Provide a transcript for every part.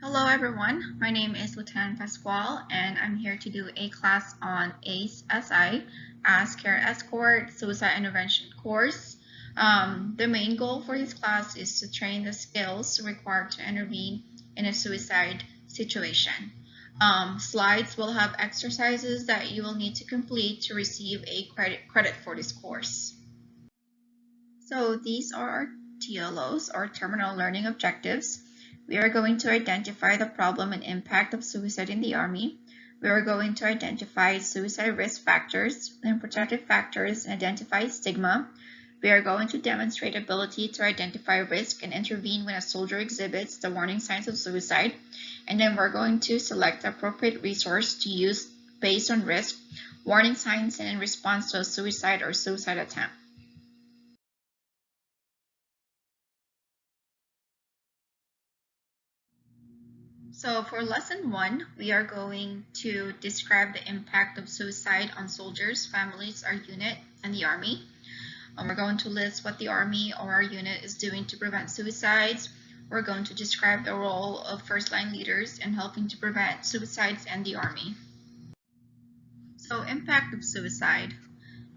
Hello everyone, my name is Lieutenant Pascual and I'm here to do a class on ACE-SI, Ask Care Escort Suicide Intervention course. The main goal for this class is to train the skills required to intervene in a suicide situation. Slides will have exercises that you will need to complete to receive a credit for this course. So these are our TLOs, or Terminal Learning Objectives. We are going to identify the problem and impact of suicide in the Army. We are going to identify suicide risk factors and protective factors and identify stigma. We are going to demonstrate ability to identify risk and intervene when a soldier exhibits the warning signs of suicide. And then we're going to select the appropriate resource to use based on risk, warning signs, and in response to a suicide or suicide attempt. So for lesson 1, we are going to describe the impact of suicide on soldiers, families, our unit, and the Army. We're going to list what the Army or our unit is doing to prevent suicides. We're going to describe the role of first-line leaders in helping to prevent suicides and the Army. So impact of suicide.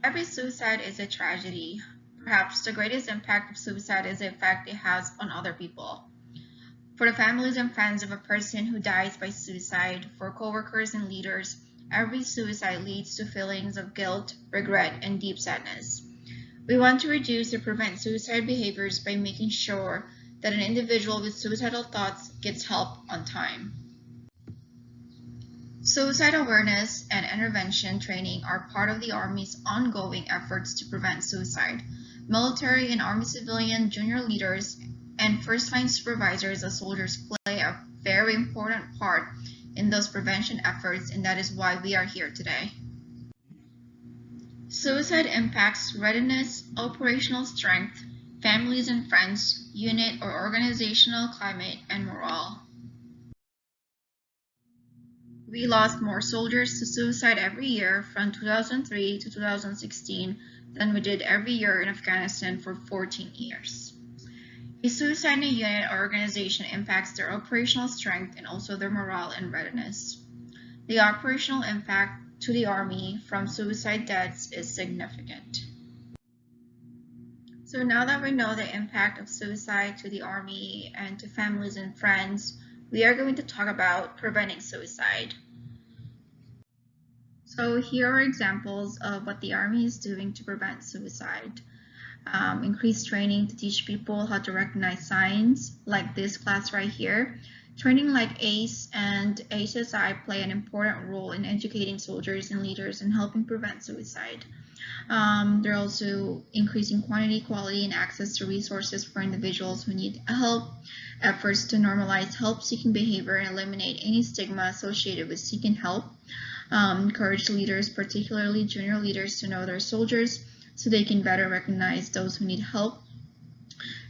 Every suicide is a tragedy. Perhaps the greatest impact of suicide is the effect it has on other people. For the families and friends of a person who dies by suicide, for coworkers and leaders, every suicide leads to feelings of guilt, regret, and deep sadness. We want to reduce or prevent suicide behaviors by making sure that an individual with suicidal thoughts gets help on time. Suicide awareness and intervention training are part of the Army's ongoing efforts to prevent suicide. Military and Army civilian junior leaders and first-line supervisors as soldiers play a very important part in those prevention efforts, and that is why we are here today. Suicide impacts readiness, operational strength, families and friends, unit or organizational climate, and morale. We lost more soldiers to suicide every year from 2003 to 2016 than we did every year in Afghanistan for 14 years. A suicide in a unit or organization impacts their operational strength and also their morale and readiness. The operational impact to the Army from suicide deaths is significant. So now that we know the impact of suicide to the Army and to families and friends, we are going to talk about preventing suicide. So here are examples of what the Army is doing to prevent suicide. Increased training to teach people how to recognize signs, like this class right here. Training like ACE and ACE-SI play an important role in educating soldiers and leaders and helping prevent suicide. They're also increasing quantity, quality, and access to resources for individuals who need help. Efforts to normalize help-seeking behavior and eliminate any stigma associated with seeking help. Encourage leaders, particularly junior leaders, to know their soldiers so they can better recognize those who need help.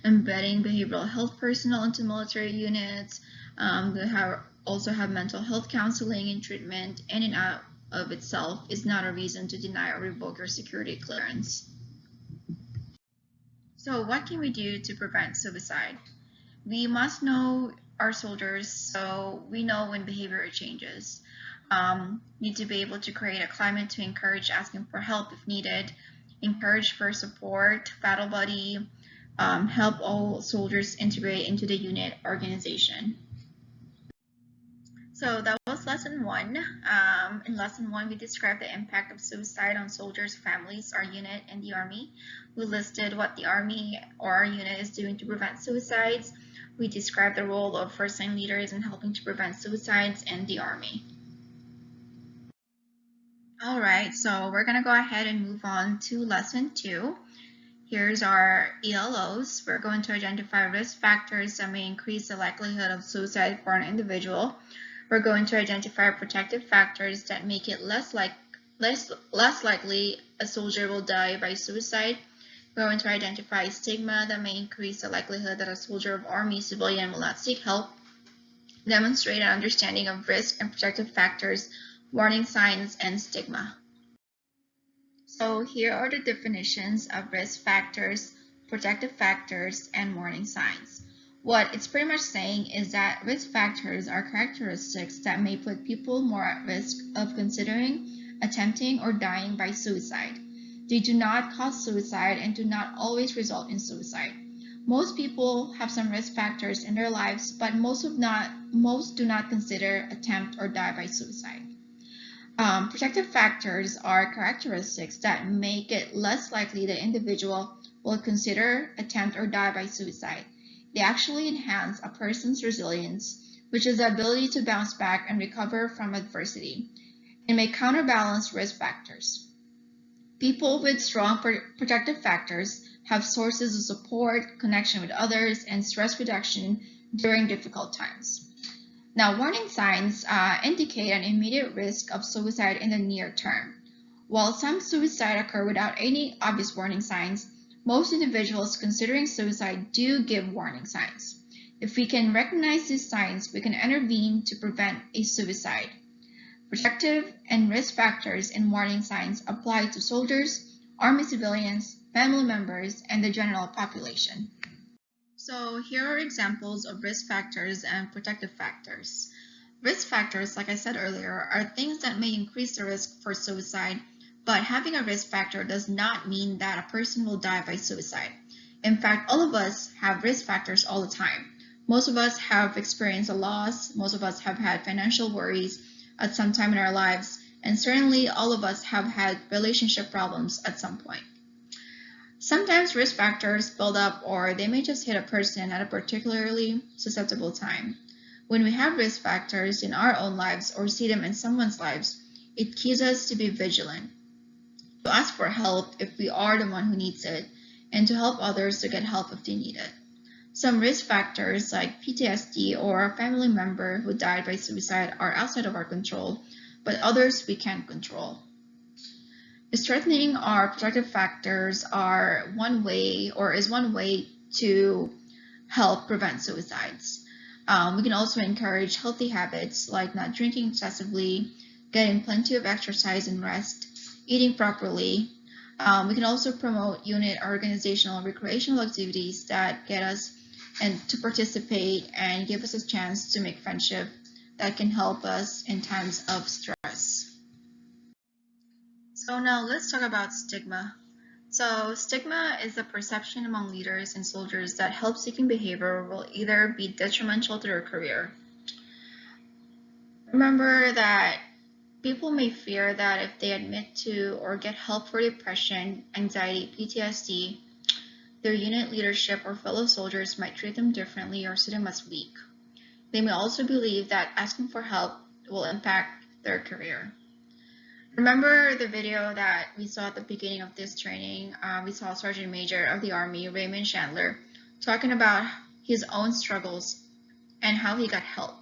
Embedding behavioral health personnel into military units. They also have mental health counseling and treatment, and in and of itself is not a reason to deny or revoke your security clearance. So what can we do to prevent suicide? We must know our soldiers so we know when behavior changes. Need to be able to create a climate to encourage asking for help if needed. Encourage first support, battle buddy, help all soldiers integrate into the unit organization. So that was lesson 1. In lesson 1, we described the impact of suicide on soldiers, families, our unit, and the Army. We listed what the Army or our unit is doing to prevent suicides. We described the role of first-line leaders in helping to prevent suicides and the Army. Alright, so we're going to go ahead and move on to lesson 2. Here's our ELOs. We're going to identify risk factors that may increase the likelihood of suicide for an individual. We're going to identify protective factors that make it less likely a soldier will die by suicide. We're going to identify stigma that may increase the likelihood that a soldier of Army civilian will not seek help. Demonstrate an understanding of risk and protective factors, warning signs, and stigma. So here are the definitions of risk factors, protective factors, and warning signs. What it's pretty much saying is that risk factors are characteristics that may put people more at risk of considering, attempting, or dying by suicide. They do not cause suicide and do not always result in suicide. Most people have some risk factors in their lives, but most do not consider, attempt, or die by suicide. Protective factors are characteristics that make it less likely the individual will consider, attempt, or die by suicide. They actually enhance a person's resilience, which is the ability to bounce back and recover from adversity, and may counterbalance risk factors. People with strong protective factors have sources of support, connection with others, and stress reduction during difficult times. Now, warning signs indicate an immediate risk of suicide in the near term. While some suicide occur without any obvious warning signs, most individuals considering suicide do give warning signs. If we can recognize these signs, we can intervene to prevent a suicide. Protective and risk factors and warning signs apply to soldiers, Army civilians, family members, and the general population. So here are examples of risk factors and protective factors. Risk factors, like I said earlier, are things that may increase the risk for suicide, but having a risk factor does not mean that a person will die by suicide. In fact, all of us have risk factors all the time. Most of us have experienced a loss, most of us have had financial worries at some time in our lives, and certainly all of us have had relationship problems at some point. Sometimes risk factors build up, or they may just hit a person at a particularly susceptible time. When we have risk factors in our own lives or see them in someone's lives, it keys us to be vigilant, to ask for help if we are the one who needs it, and to help others to get help if they need it. Some risk factors like PTSD or a family member who died by suicide are outside of our control, but others we can't control. Strengthening our protective factors is one way to help prevent suicides. We can also encourage healthy habits like not drinking excessively, getting plenty of exercise and rest, eating properly. We can also promote unit or organizational recreational activities that get us and to participate and give us a chance to make friendship that can help us in times of stress. So now let's talk about stigma. So stigma is the perception among leaders and soldiers that help-seeking behavior will either be detrimental to their career. Remember that people may fear that if they admit to or get help for depression, anxiety, PTSD, their unit leadership or fellow soldiers might treat them differently or see them as weak. They may also believe that asking for help will impact their career. Remember the video that we saw at the beginning of this training? We saw Sergeant Major of the Army, Raymond Chandler, talking about his own struggles and how he got help.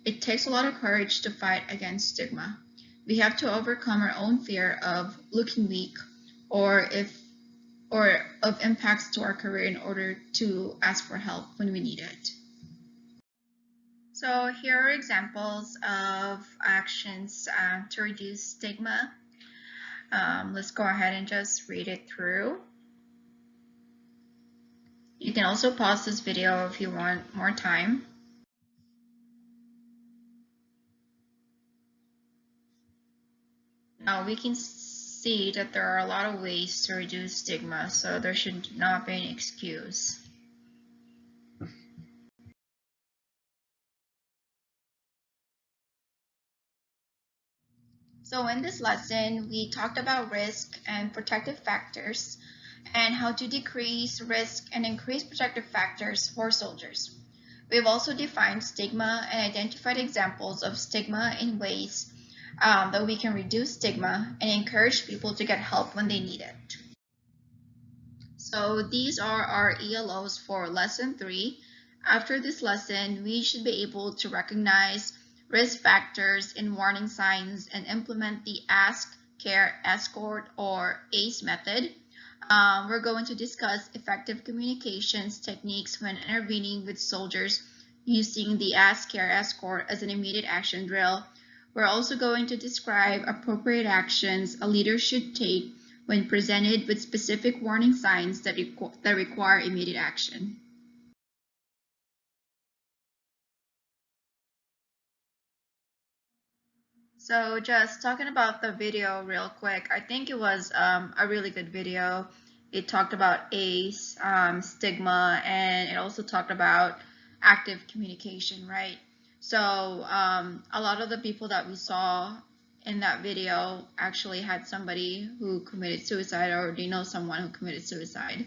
It takes a lot of courage to fight against stigma. We have to overcome our own fear of looking weak or of impacts to our career in order to ask for help when we need it. So here are examples of actions to reduce stigma. Let's go ahead and just read it through. You can also pause this video if you want more time. Now we can see that there are a lot of ways to reduce stigma, so there should not be an excuse. So in this lesson, we talked about risk and protective factors and how to decrease risk and increase protective factors for soldiers. We've also defined stigma and identified examples of stigma in ways that we can reduce stigma and encourage people to get help when they need it. So these are our ELOs for Lesson 3. After this lesson, we should be able to recognize risk factors and warning signs and implement the Ask, Care, Escort or ACE method. We're going to discuss effective communications techniques when intervening with soldiers using the Ask, Care, Escort as an immediate action drill. We're also going to describe appropriate actions a leader should take when presented with specific warning signs that require immediate action. So just talking about the video real quick, I think it was a really good video. It talked about ACE, stigma, and it also talked about active communication, right? So a lot of the people that we saw in that video actually had somebody who committed suicide, or they know someone who committed suicide.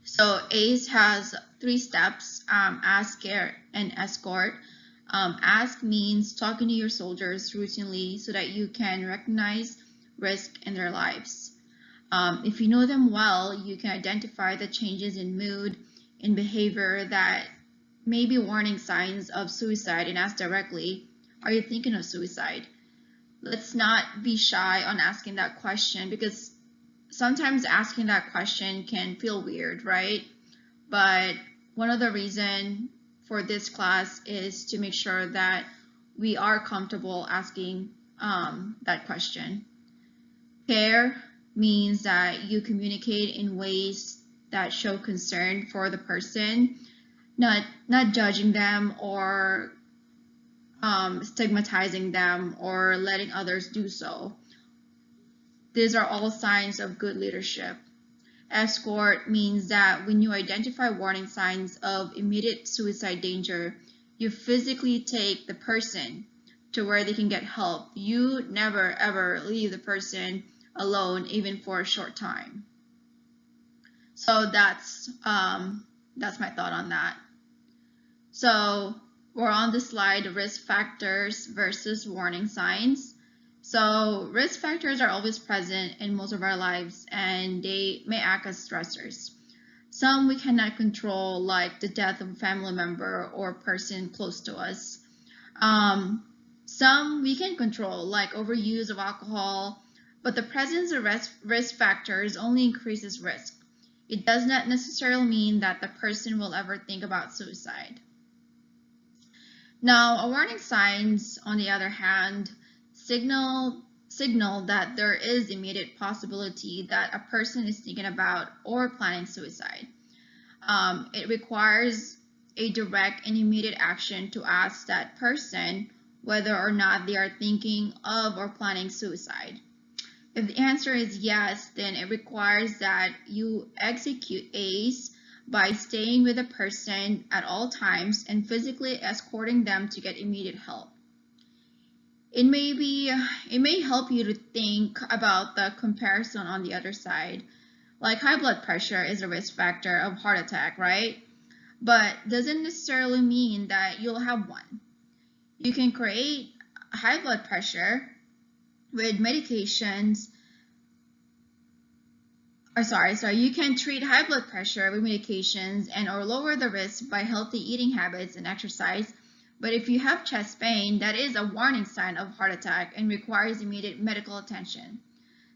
So ACE has 3 steps: ask, care, and escort. Ask means talking to your soldiers routinely so that you can recognize risk in their lives. If you know them well, you can identify the changes in mood, in behavior that may be warning signs of suicide, and ask directly, are you thinking of suicide? Let's not be shy on asking that question, because sometimes asking that question can feel weird, right? But one of the reasons for this class is to make sure that we are comfortable asking that question. Care means that you communicate in ways that show concern for the person, not judging them or stigmatizing them or letting others do so. These are all signs of good leadership. Escort means that when you identify warning signs of immediate suicide danger, you physically take the person to where they can get help. You never ever leave the person alone, even for a short time. So that's my thought on that. So we're on the slide, risk factors versus warning signs. So risk factors are always present in most of our lives, and they may act as stressors. Some we cannot control, like the death of a family member or person close to us. Some we can control, like overuse of alcohol, but the presence of risk factors only increases risk. It does not necessarily mean that the person will ever think about suicide. Now, warning signs, on the other hand, signal that there is immediate possibility that a person is thinking about or planning suicide. It requires a direct and immediate action to ask that person whether or not they are thinking of or planning suicide. If the answer is yes, then it requires that you execute ACE by staying with the person at all times and physically escorting them to get immediate help. It may help you to think about the comparison on the other side. Like, high blood pressure is a risk factor of heart attack, right? But doesn't necessarily mean that you'll have one. You can create high blood pressure with medications. You can treat high blood pressure with medications and or lower the risk by healthy eating habits and exercise. But if you have chest pain, that is a warning sign of heart attack and requires immediate medical attention.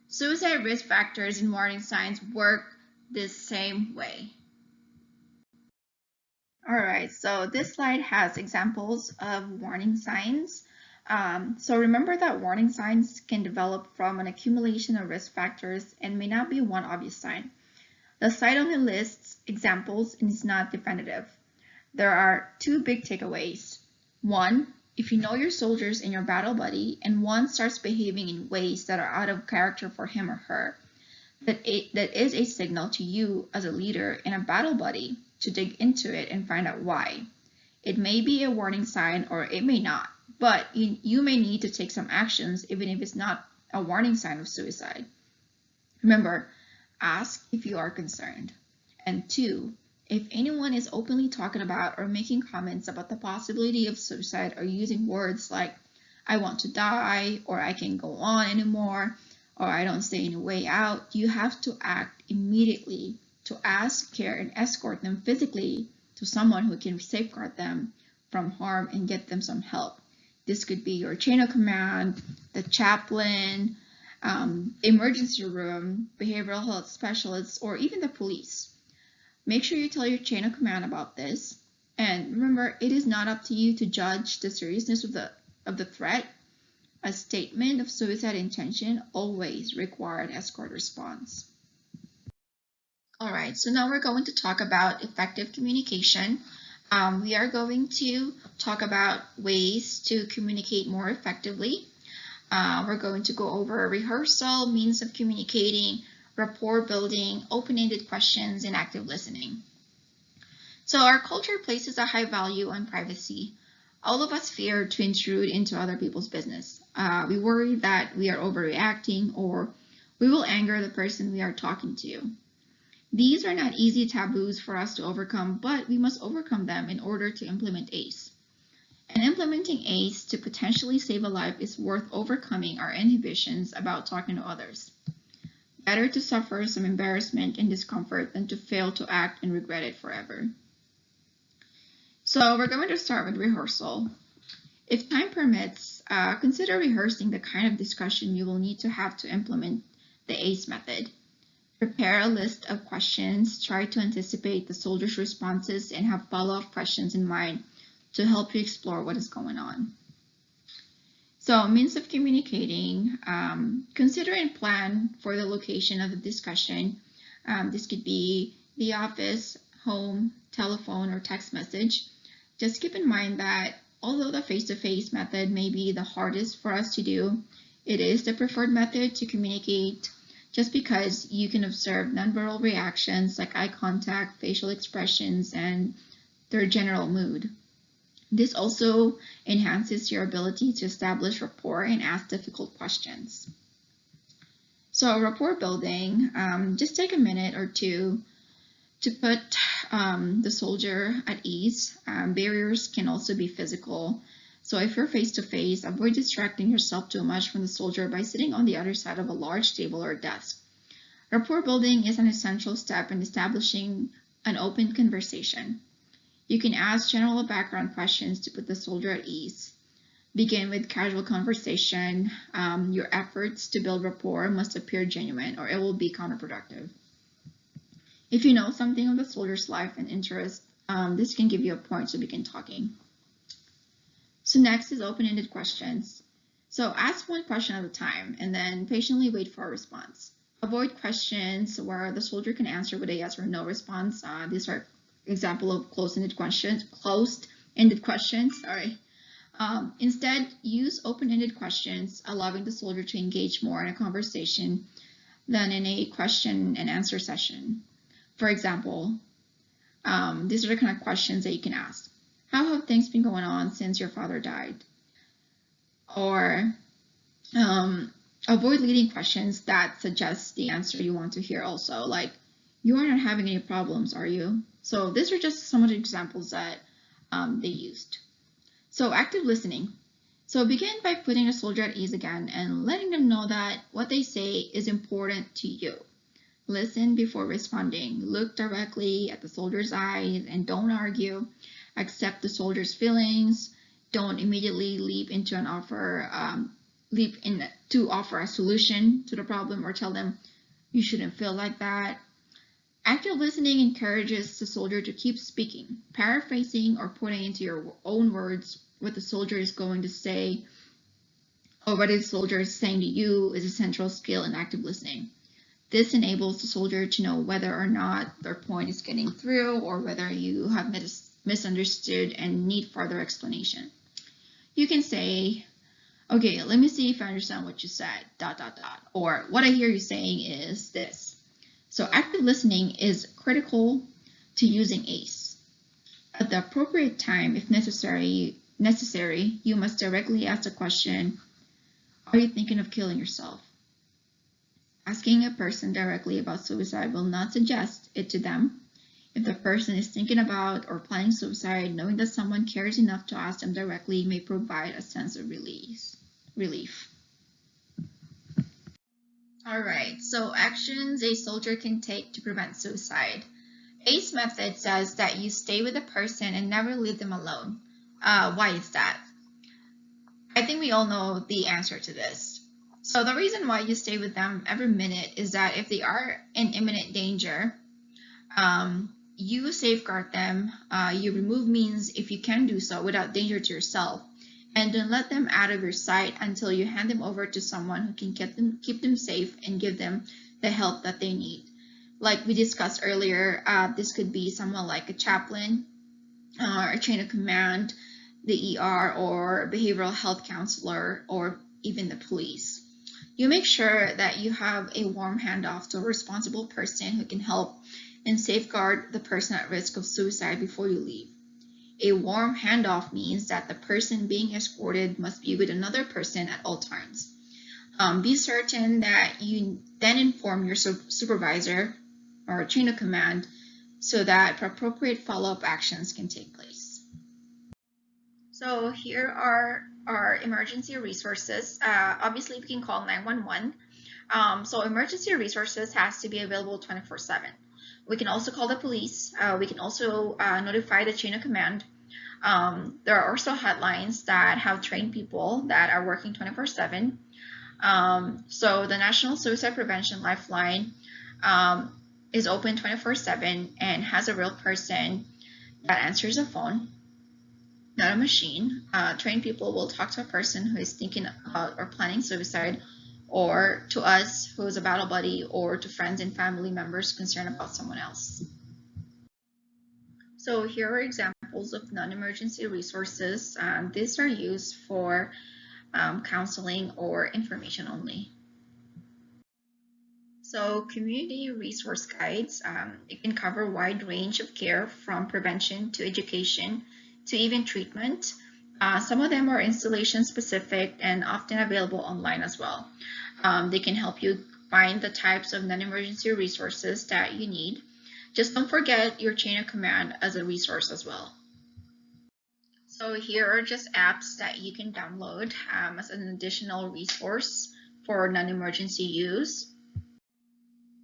Suicide risk factors and warning signs work the same way. All right, so this slide has examples of warning signs. So remember that warning signs can develop from an accumulation of risk factors and may not be one obvious sign. The slide only lists examples and is not definitive. There are 2 big takeaways. 1, if you know your soldiers and your battle buddy, and one starts behaving in ways that are out of character for him or her, that is a signal to you as a leader and a battle buddy to dig into it and find out why. It may be a warning sign or it may not, but you may need to take some actions even if it's not a warning sign of suicide. Remember, ask if you are concerned. And 2, if anyone is openly talking about or making comments about the possibility of suicide or using words like, I want to die, or I can't go on anymore, or I don't see any way out, you have to act immediately to ask, care, and escort them physically to someone who can safeguard them from harm and get them some help. This could be your chain of command, the chaplain, emergency room, behavioral health specialists, or even the police. Make sure you tell your chain of command about this. And remember, it is not up to you to judge the seriousness of the threat. A statement of suicide intention always required escort response. All right, so now we're going to talk about effective communication. We are going to talk about ways to communicate more effectively. We're going to go over rehearsal, means of communicating, rapport building, open-ended questions, and active listening. So our culture places a high value on privacy. All of us fear to intrude into other people's business. We worry that we are overreacting or we will anger the person we are talking to. These are not easy taboos for us to overcome, but we must overcome them in order to implement ACE. And implementing ACE to potentially save a life is worth overcoming our inhibitions about talking to others. Better to suffer some embarrassment and discomfort than to fail to act and regret it forever. So we're going to start with rehearsal. If time permits, consider rehearsing the kind of discussion you will need to have to implement the ACE method. Prepare a list of questions, try to anticipate the soldiers' responses, and have follow-up questions in mind to help you explore what is going on. So, means of communicating, consider and plan for the location of the discussion. This could be the office, home, telephone, or text message. Just keep in mind that although the face-to-face method may be the hardest for us to do, it is the preferred method to communicate just because you can observe nonverbal reactions like eye contact, facial expressions, and their general mood. This also enhances your ability to establish rapport and ask difficult questions. So rapport building, just take a minute or two to put the soldier at ease. Barriers can also be physical. So if you're face-to-face, avoid distracting yourself too much from the soldier by sitting on the other side of a large table or desk. Rapport building is an essential step in establishing an open conversation. You can ask general background questions to put the soldier at ease. Begin with casual conversation. Your efforts to build rapport must appear genuine or it will be counterproductive. If you know something of the soldier's life and interest, this can give you a point to begin talking. So next is open-ended questions. So ask one question at a time and then patiently wait for a response. Avoid questions where the soldier can answer with a yes or no response. These are example of closed-ended questions. Instead, use open-ended questions, allowing the soldier to engage more in a conversation than in a question and answer session. For example, these are the kind of questions that you can ask. How have things been going on since your father died? Or avoid leading questions that suggest the answer you want to hear also, like, you are not having any problems, are you? So these are just some of the examples that they used. So active listening. So begin by putting the soldier at ease again and letting them know that what they say is important to you. Listen before responding. Look directly at the soldier's eyes and don't argue. Accept the soldier's feelings. Don't immediately leap into an offer, to offer a solution to the problem or tell them you shouldn't feel like that. Active listening encourages the soldier to keep speaking, paraphrasing or putting into your own words what the soldier is going to say or what the soldier is saying to you is a central skill in active listening. This enables the soldier to know whether or not their point is getting through or whether you have misunderstood and need further explanation. You can say, okay, let me see if I understand what you said, ... or what I hear you saying is this. So active listening is critical to using ACE. At the appropriate time, if necessary, you must directly ask the question, are you thinking of killing yourself? Asking a person directly about suicide will not suggest it to them. If the person is thinking about or planning suicide, knowing that someone cares enough to ask them directly may provide a sense of relief. All right, so actions a soldier can take to prevent suicide. ACE method says that you stay with the person and never leave them alone. Why is that? I think we all know the answer to this. So the reason why you stay with them every minute is that if they are in imminent danger, you safeguard them, you remove means if you can do so without danger to yourself, and don't let them out of your sight until you hand them over to someone who can keep them safe and give them the help that they need. Like we discussed earlier, this could be someone like a chaplain a chain of command, the ER, or behavioral health counselor, or even the police. You make sure that you have a warm handoff to a responsible person who can help and safeguard the person at risk of suicide before you leave. A warm handoff means that the person being escorted must be with another person at all times. Be certain that you then inform your supervisor or chain of command so that appropriate follow-up actions can take place. So here are our emergency resources. Obviously, we can call 911. So emergency resources has to be available 24/7. We can also call the police. We can also notify the chain of command. There are also hotlines that have trained people that are working 24/7. So the National Suicide Prevention Lifeline is open 24/7 and has a real person that answers the phone, not a machine. Trained people will talk to a person who is thinking about or planning suicide, or to us who is a battle buddy, or to friends and family members concerned about someone else. So here are examples of non-emergency resources. These are used for counseling or information only. So community resource guides, it can cover a wide range of care from prevention to education to even treatment. Some of them are installation specific and often available online as well. They can help you find the types of non-emergency resources that you need. Just don't forget your chain of command as a resource as well. So here are just apps that you can download as an additional resource for non-emergency use.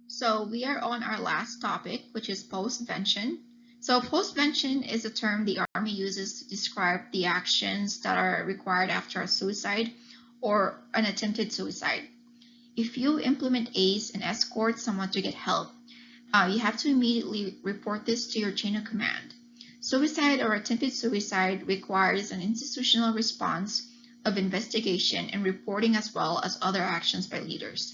So we are on our last topic, which is postvention. So postvention is a term the Army uses to describe the actions that are required after a suicide or an attempted suicide. If you implement ACE and escort someone to get help, you have to immediately report this to your chain of command. Suicide or attempted suicide requires an institutional response of investigation and reporting, as well as other actions by leaders.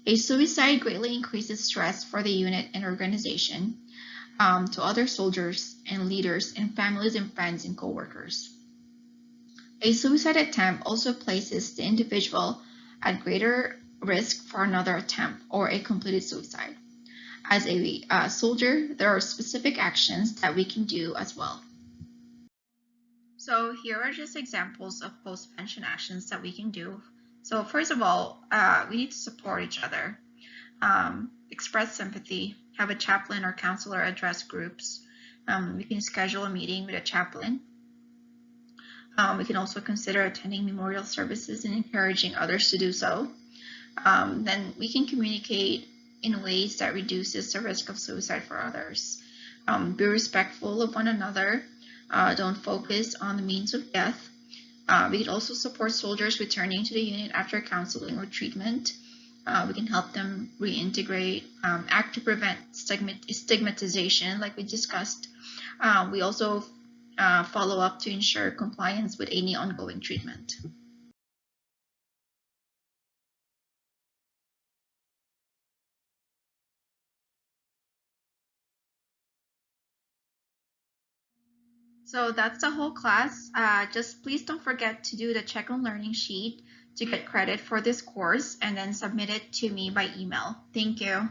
A suicide greatly increases stress for the unit and organization, to other soldiers and leaders and families and friends and co-workers. A suicide attempt also places the individual at greater risk for another attempt or a completed suicide. As a soldier, there are specific actions that we can do as well. So here are just examples of postvention actions that we can do. So first of all, we need to support each other, express sympathy, have a chaplain or counselor address groups. We can schedule a meeting with a chaplain. We can also consider attending memorial services and encouraging others to do so. Then we can communicate in ways that reduces the risk of suicide for others. Be respectful of one another. Don't focus on the means of death. We can also support soldiers returning to the unit after counseling or treatment. We can help them reintegrate, act to prevent stigmatization, like we discussed. We also follow up to ensure compliance with any ongoing treatment. So that's the whole class. Just please don't forget to do the check on learning sheet to get credit for this course, and then submit it to me by email. Thank you.